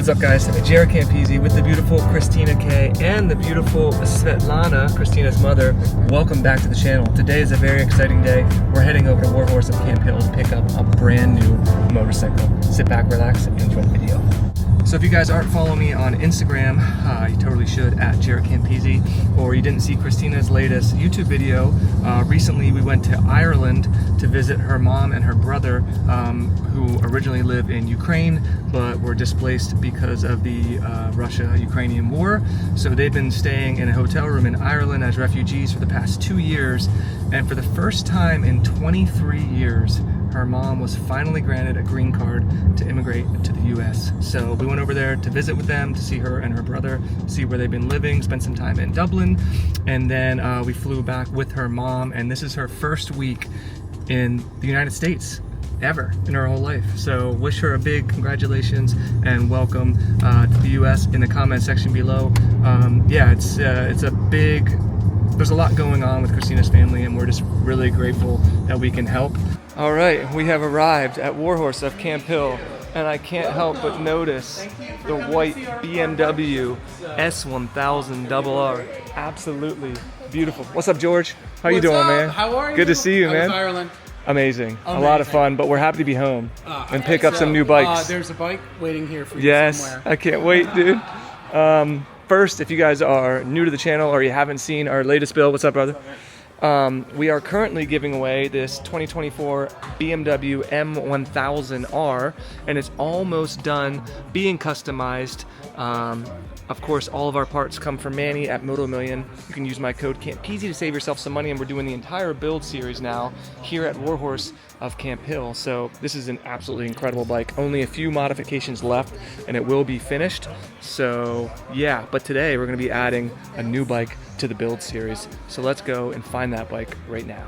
What's up, guys? JaretCampisi with the beautiful Christina K and the beautiful Svetlana, Christina's mother. Welcome back to the channel. Today is a very exciting day. We're heading over to Warhorse of Camp Hill to pick up a brand new motorcycle. Sit back, relax, and enjoy the video. So if you guys aren't following me on Instagram, you totally should, at JaretCampisi, or you didn't see Christina's latest YouTube video. Recently we went to Ireland to visit her mom and her brother, who originally live in Ukraine, but were displaced because of the Russia-Ukrainian war. So they've been staying in a hotel room in Ireland as refugees for the past 2 years, and for the first time in 23 years, her mom was finally granted a green card to immigrate to the US. So we went over there to visit with them, to see her and her brother, see where they've been living, spend some time in Dublin, and then we flew back with her mom, and this is her first week in the United States ever in her whole life. So wish her a big congratulations and welcome to the US in the comment section below. Yeah, it's a big, there's a lot going on with Christina's family, and we're just really grateful that we can help. All right, we have arrived at Warhorse of Camp Hill, and I can't help but notice the white BMW S1000RR. Absolutely beautiful. What's up, George? How you doing, man? How are you? Good to see you, man. Ireland. Amazing. A lot of fun, but we're happy to be home and pick up some new bikes. There's a bike waiting here for you somewhere. Yes, I can't wait, dude. First, if you guys are new to the channel or you haven't seen our latest build, what's up, brother? We are currently giving away this 2024 BMW M1000R, and it's almost done being customized. Of course, all of our parts come from Manny at Moto Million. You can use my code Campisi to save yourself some money, and we're doing the entire build series now here at Warhorse of Camp Hill. So this is an absolutely incredible bike. Only a few modifications left and it will be finished. So yeah, but today we're gonna be adding a new bike to the build series. So let's go and find that bike right now.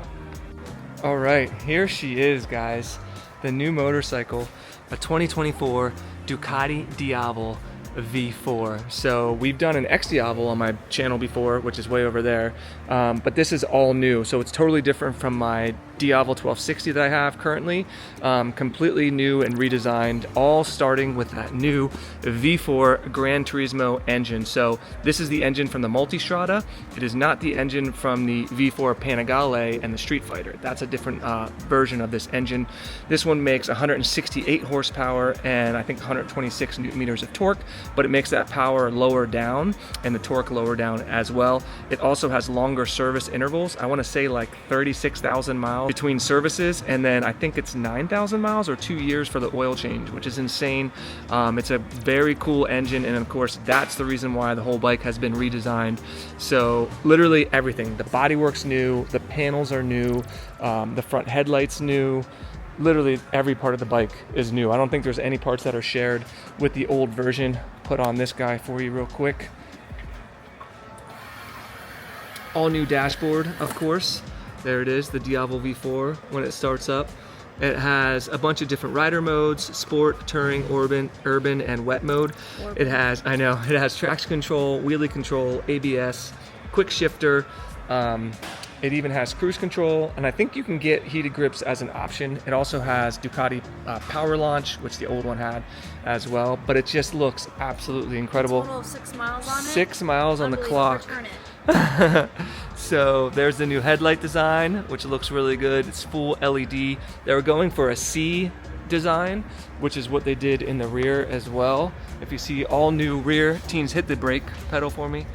All right, here she is, guys. The new motorcycle, a 2024 Ducati Diavel V4. So we've done an X Diavel on my channel before, which is way over there, but this is all new, so it's totally different from my Diavel 1260 that I have currently. Completely new and redesigned, all starting with that new V4 Gran Turismo engine. So this is the engine from the Multistrada. It is not the engine from the V4 Panigale and the Street Fighter. That's a different version of this engine. This one makes 168 horsepower and I think 126 newton meters of torque, but it makes that power lower down and the torque lower down as well. It also has longer service intervals. I want to say like 36,000 miles between services, and then I think it's 9,000 miles or 2 years for the oil change, which is insane. It's a very cool engine, and of course that's the reason why the whole bike has been redesigned. So literally everything, the bodywork's new, the panels are new, the front headlights new. Literally every part of the bike is new. I don't think there's any parts that are shared with the old version. Put on this guy for you real quick. All new dashboard, of course. There it is, the Diavel V4 when it starts up. It has a bunch of different rider modes: sport, touring, urban, and wet mode. It has, it has traction control, wheelie control, ABS, quick shifter. It even has cruise control, and I think you can get heated grips as an option. It also has Ducati Power Launch, which the old one had as well, but it just looks absolutely incredible. Total of 6 miles on it? 6 miles on the clock. Return it. So there's the new headlight design, which looks really good. It's full LED. They were going for a C design, which is what they did in the rear as well. If you see all new rear, teens, hit the brake pedal for me.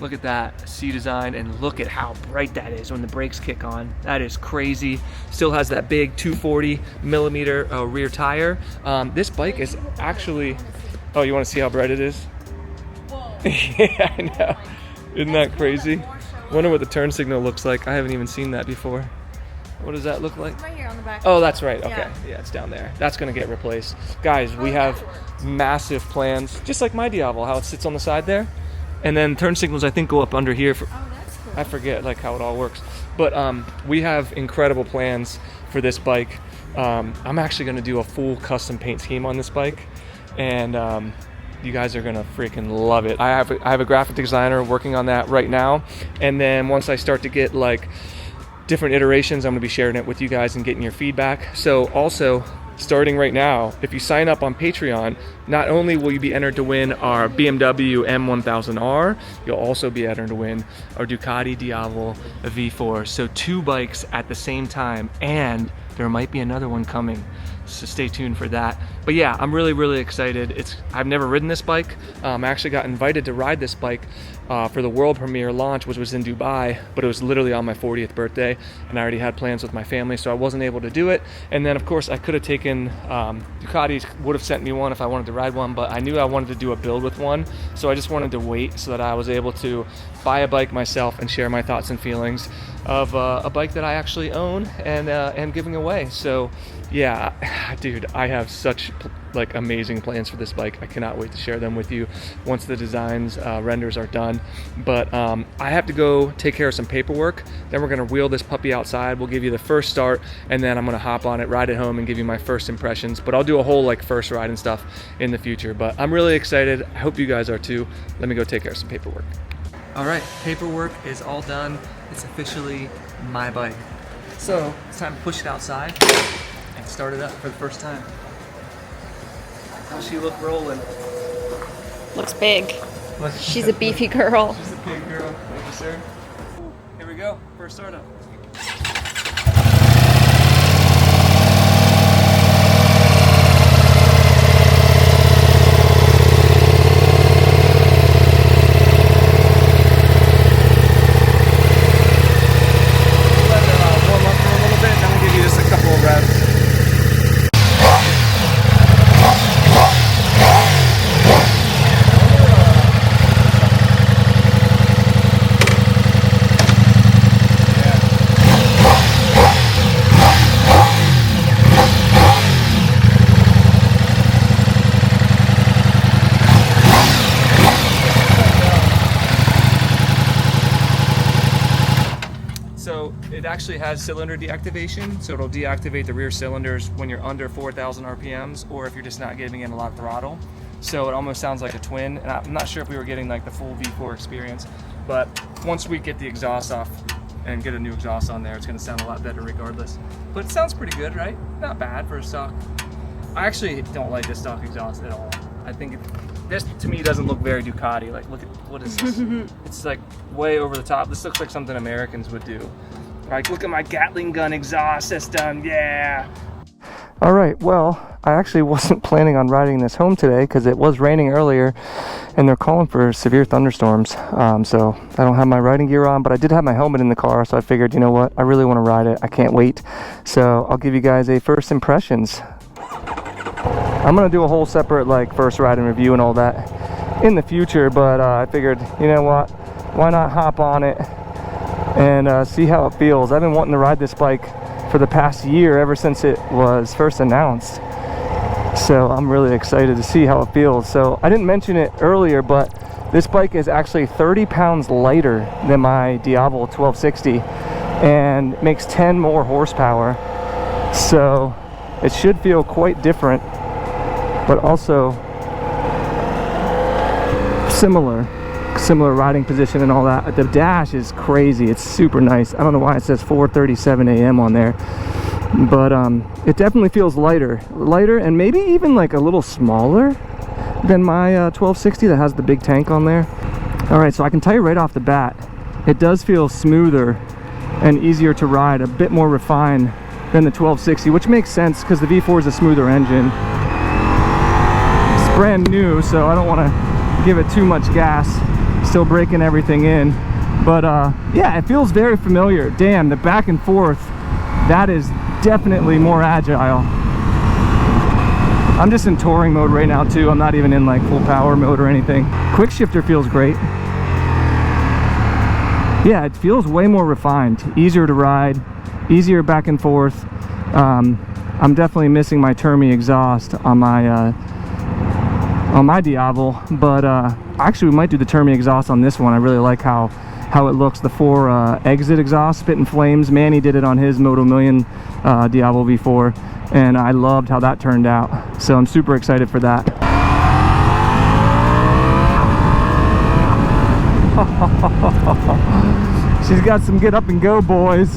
Look at that C design, and look at how bright that is when the brakes kick on. That is crazy. Still has that big 240 millimeter rear tire. This bike is actually, oh, you want to see how bright it is? Whoa. Yeah, I know. Isn't that crazy? Wonder what the turn signal looks like. I haven't even seen that before. What does that look like? Right here on the back. Oh, that's right. Okay. Yeah, It's down there. That's going to get replaced. Guys, we have massive plans, just like my Diavel, how it sits on the side there. And then turn signals, I think, go up under here. Oh, that's cool. I forget like how it all works. But we have incredible plans for this bike. I'm actually going to do a full custom paint scheme on this bike. And you guys are gonna freaking love it. I have a graphic designer working on that right now, and then once I start to get like different iterations, I'm gonna be sharing it with you guys and getting your feedback. So also starting right now, if you sign up on Patreon, not only will you be entered to win our BMW M1000R, you'll also be entered to win our Ducati Diavel V4. So 2 bikes at the same time, and there might be another one coming. So stay tuned for that. But yeah, I'm really excited. I've never ridden this bike. I actually got invited to ride this bike for the world premiere launch, which was in Dubai, but it was literally on my 40th birthday, and I already had plans with my family, so I wasn't able to do it. And then of course I could have taken, Ducati would have sent me one if I wanted to ride one, but I knew I wanted to do a build with one, so I just wanted to wait so that I was able to buy a bike myself and share my thoughts and feelings of a bike that I actually own and am giving away. So yeah, dude, I have such like amazing plans for this bike. I cannot wait to share them with you once the designs renders are done. But I have to go take care of some paperwork, then we're gonna wheel this puppy outside. We'll give you the first start, and then I'm gonna hop on it, ride it home, and give you my first impressions. But I'll do a whole like first ride and stuff in the future. But I'm really excited. I hope you guys are too. Let me go take care of some paperwork. All right, paperwork is all done. It's officially my bike. So it's time to push it outside and start it up for the first time. How's she look rolling? Looks big. She's a beefy girl. She's a big girl. Thank you, sir. Here we go. First startup. So it actually has cylinder deactivation, so it'll deactivate the rear cylinders when you're under 4,000 RPMs, or if you're just not giving it a lot of throttle. So it almost sounds like a twin, and I'm not sure if we were getting like the full V4 experience, but once we get the exhaust off and get a new exhaust on there, it's gonna sound a lot better regardless. But it sounds pretty good, right? Not bad for a stock. I actually don't like this stock exhaust at all. I think this to me doesn't look very Ducati. Like, look at, what is this? It's like way over the top. This looks like something Americans would do. Like, look at my Gatling gun exhaust system, yeah. All right, well, I actually wasn't planning on riding this home today because it was raining earlier and they're calling for severe thunderstorms. So I don't have my riding gear on, but I did have my helmet in the car, so I figured, you know what, I really want to ride it. I can't wait. So I'll give you guys a first impressions. I'm gonna do a whole separate like first ride and review and all that in the future, but I figured, you know what, why not hop on it and see how it feels. I've been wanting to ride this bike for the past year, ever since it was first announced. So I'm really excited to see how it feels. So I didn't mention it earlier, but this bike is actually 30 pounds lighter than my Diavel 1260 and makes 10 more horsepower. So it should feel quite different, but also similar riding position and all that. The dash is crazy. It's super nice. I don't know why it says 4:37 a.m. on there, but it definitely feels lighter and maybe even like a little smaller than my 1260 that has the big tank on there. All right, so I can tell you right off the bat, it does feel smoother and easier to ride, a bit more refined than the 1260, which makes sense because the V4 is a smoother engine. It's brand new, so I don't want to give it too much gas. Still breaking everything in, but yeah, it feels very familiar. Damn, the back and forth, that is definitely more agile. I'm just in touring mode right now too. I'm not even in like full power mode or anything. Quick shifter feels great. Yeah, it feels way more refined, easier to ride, easier back and forth. I'm definitely missing my Termi exhaust on my Diavel, but actually we might do the Termi exhaust on this one. I really like how it looks, the 4 exit exhaust, spitting flames. Manny did it on his Moto Million Diavel V4, and I loved how that turned out. So I'm super excited for that. She's got some get up and go, boys.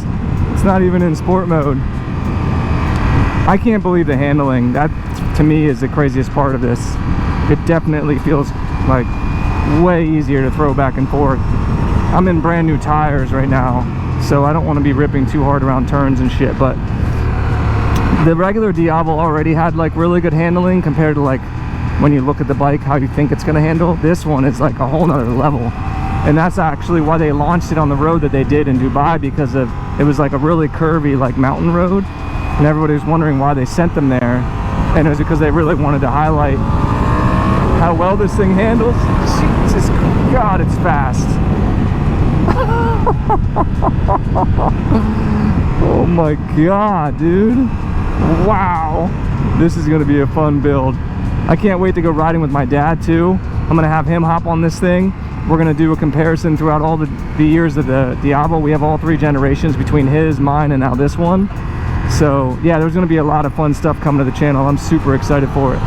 It's not even in sport mode. I can't believe the handling. That to me is the craziest part of this. It definitely feels like way easier to throw back and forth. I'm in brand new tires right now, so I don't want to be ripping too hard around turns and shit, but the regular Diavel already had like really good handling compared to like when you look at the bike how you think it's going to handle. This one is like a whole nother level, and that's actually why they launched it on the road that they did in Dubai, because of it was like a really curvy like mountain road, and everybody was wondering why they sent them there, and it was because they really wanted to highlight how well this thing handles. Jesus God, it's fast. Oh my God, dude. Wow. This is gonna be a fun build. I can't wait to go riding with my dad too. I'm gonna have him hop on this thing. We're gonna do a comparison throughout all the years of the Diavel. We have all 3 generations between his, mine, and now this one. So yeah, there's gonna be a lot of fun stuff coming to the channel. I'm super excited for it.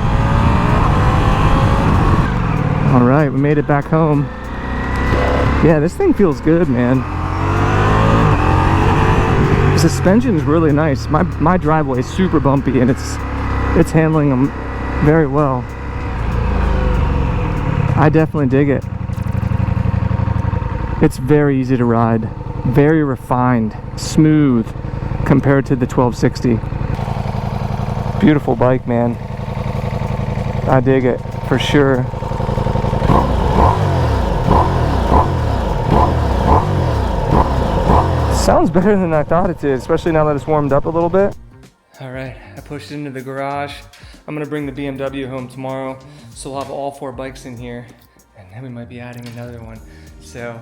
All right, we made it back home. Yeah, this thing feels good, man. The suspension is really nice. My driveway is super bumpy, and it's handling them very well. I definitely dig it. It's very easy to ride, very refined, smooth compared to the 1260. Beautiful bike, man. I dig it for sure. Sounds better than I thought it did, especially now that it's warmed up a little bit. All right, I pushed it into the garage. I'm gonna bring the BMW home tomorrow, so we'll have all 4 bikes in here, and then we might be adding another one. So,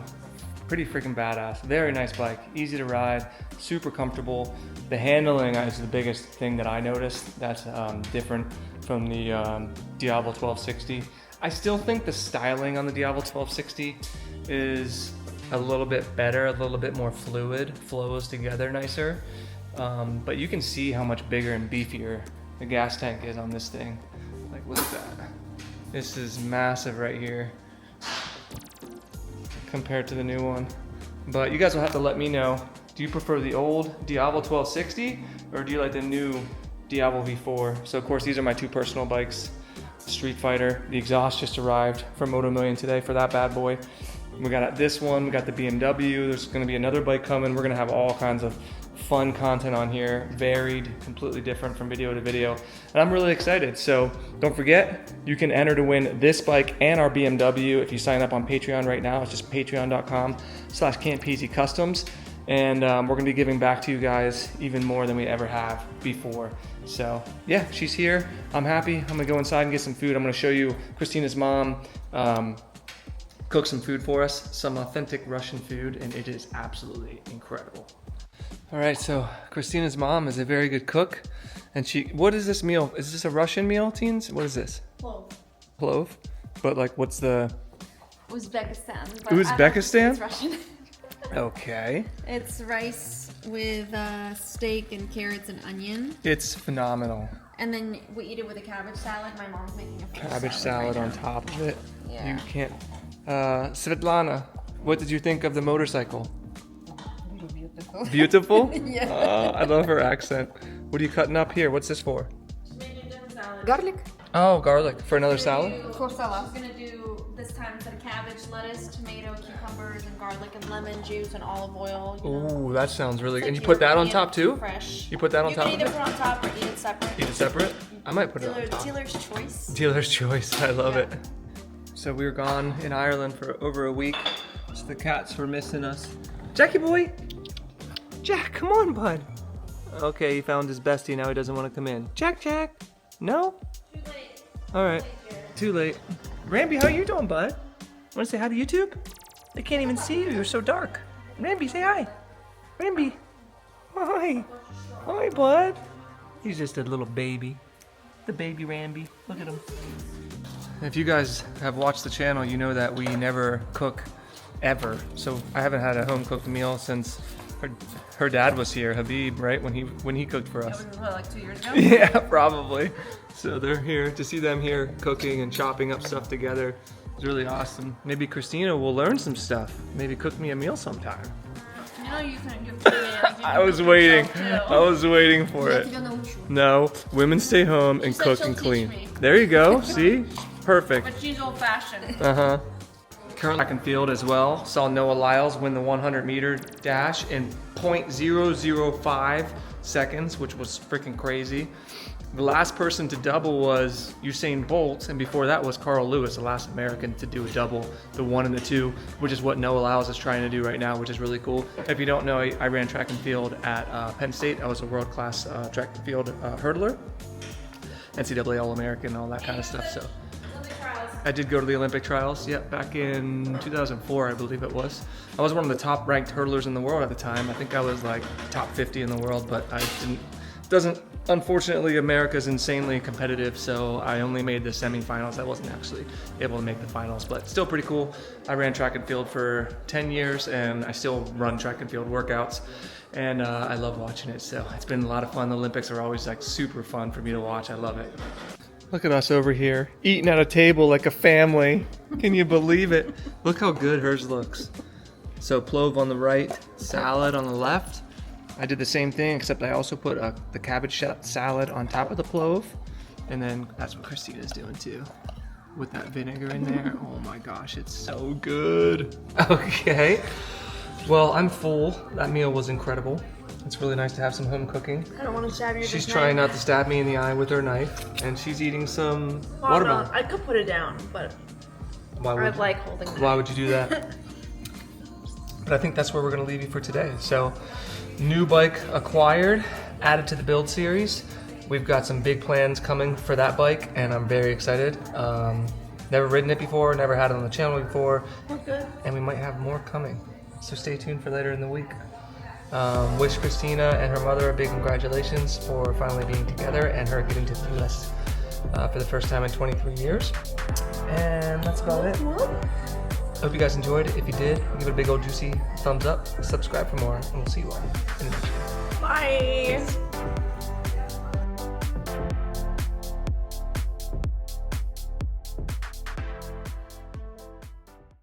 pretty freaking badass. Very nice bike, easy to ride, super comfortable. The handling is the biggest thing that I noticed. That's different from the Diavel 1260. I still think the styling on the Diavel 1260 is a little bit better, a little bit more fluid, flows together nicer. But you can see how much bigger and beefier the gas tank is on this thing. Like, look at that. This is massive right here compared to the new one. But you guys will have to let me know. Do you prefer the old Diavel 1260 or do you like the new Diavel V4? So of course, these are my 2 personal bikes. Street Fighter, the exhaust just arrived from Moto Million today for that bad boy. We got this one, we got the BMW, there's gonna be another bike coming. We're gonna have all kinds of fun content on here, varied, completely different from video to video. And I'm really excited. So don't forget, you can enter to win this bike and our BMW if you sign up on Patreon right now. It's just patreon.com/Campisi Customs. And we're gonna be giving back to you guys even more than we ever have before. So yeah, she's here, I'm happy. I'm gonna go inside and get some food. I'm gonna show you Christina's mom, cook some food for us, some authentic Russian food, and it is absolutely incredible. All right, so Christina's mom is a very good cook, and what is this meal? Is this a Russian meal, teens? What is this? Plov. Plov? But like, what's the? Uzbekistan. Uzbekistan? It's Russian. Okay. It's rice with steak and carrots and onion. It's phenomenal. And then we eat it with a cabbage salad. My mom's making a cabbage salad right on top of it. Yeah. You can't. Svetlana, what did you think of the motorcycle? Beautiful. Beautiful? Yeah. I love her accent. What are you cutting up here? What's this for? Garlic. Oh, garlic. For another salad? For salad. I'm gonna do this time instead of cabbage, lettuce, tomato, cucumbers, and garlic and lemon juice and olive oil. Ooh, that sounds really good. And you put that on top too? Fresh. You put that on top? You can either put it on top or eat it separate. Eat it separate? I might put it on top. Dealer's choice. Dealer's choice. I love it. So we were gone in Ireland for over a week. So the cats were missing us. Jackie boy! Jack, come on, bud. Okay, he found his bestie. Now he doesn't want to come in. Jack. No? Too late. All right. Too late. Ramby, how you doing, bud? Want to say hi to YouTube? They can't even see you. You're so dark. Ramby, say hi. Ramby. Hi. Hi, bud. He's just a little baby. The baby Ramby. Look at him. If you guys have watched the channel, you know that we never cook ever. So I haven't had a home cooked meal since her dad was here, Habib, right? When he cooked for us. That was like 2 years ago? Yeah, probably. So they're here. To see them here cooking and chopping up stuff together is really awesome. Maybe Christina will learn some stuff. Maybe cook me a meal sometime. You know, know you can. You're free hands. You I can was cook waiting. yourself, I was waiting for it. No, women stay home and said cook she'll and teach clean. me. There you go. See? Perfect. But she's old-fashioned. Uh-huh. Current track and field as well. Saw Noah Lyles win the 100-meter dash in .005 seconds, which was freaking crazy. The last person to double was Usain Bolt, and before that was Carl Lewis, the last American to do a double, the 1 and the 2, which is what Noah Lyles is trying to do right now, which is really cool. If you don't know, I ran track and field at Penn State. I was a world-class track and field hurdler, NCAA All-American, all that kind of stuff. So I did go to the Olympic trials, back in 2004, I believe it was. I was one of the top ranked hurdlers in the world at the time. I think I was like top 50 in the world, but unfortunately, America's insanely competitive, so I only made the semifinals. I wasn't actually able to make the finals, but still pretty cool. I ran track and field for 10 years, and I still run track and field workouts, and I love watching it, so it's been a lot of fun. The Olympics are always like super fun for me to watch. I love it. Look at us over here, eating at a table like a family. Can you believe it? Look how good hers looks. So clove on the right, salad on the left. I did the same thing, except I also put the cabbage salad on top of the clove. And then that's what Christina's doing too, with that vinegar in there. Oh my gosh, it's so good. Okay, well, I'm full. That meal was incredible. It's really nice to have some home cooking. I don't want to stab you. She's trying not to stab me in the eye with her knife, and she's eating some watermelon. I could put it down, but I like holding it. Why would you do that? But I think that's where we're gonna leave you for today. So, new bike acquired, added to the build series. We've got some big plans coming for that bike, and I'm very excited. Never ridden it before, never had it on the channel before, and we might have more coming. So stay tuned for later in the week. Wish Christina and her mother a big congratulations for finally being together and her getting to the US for the first time in 23 years. And that's about it. Hope you guys enjoyed it. If you did, give it a big old juicy thumbs up, subscribe for more, and we'll see you all in the next video. Bye. Peace.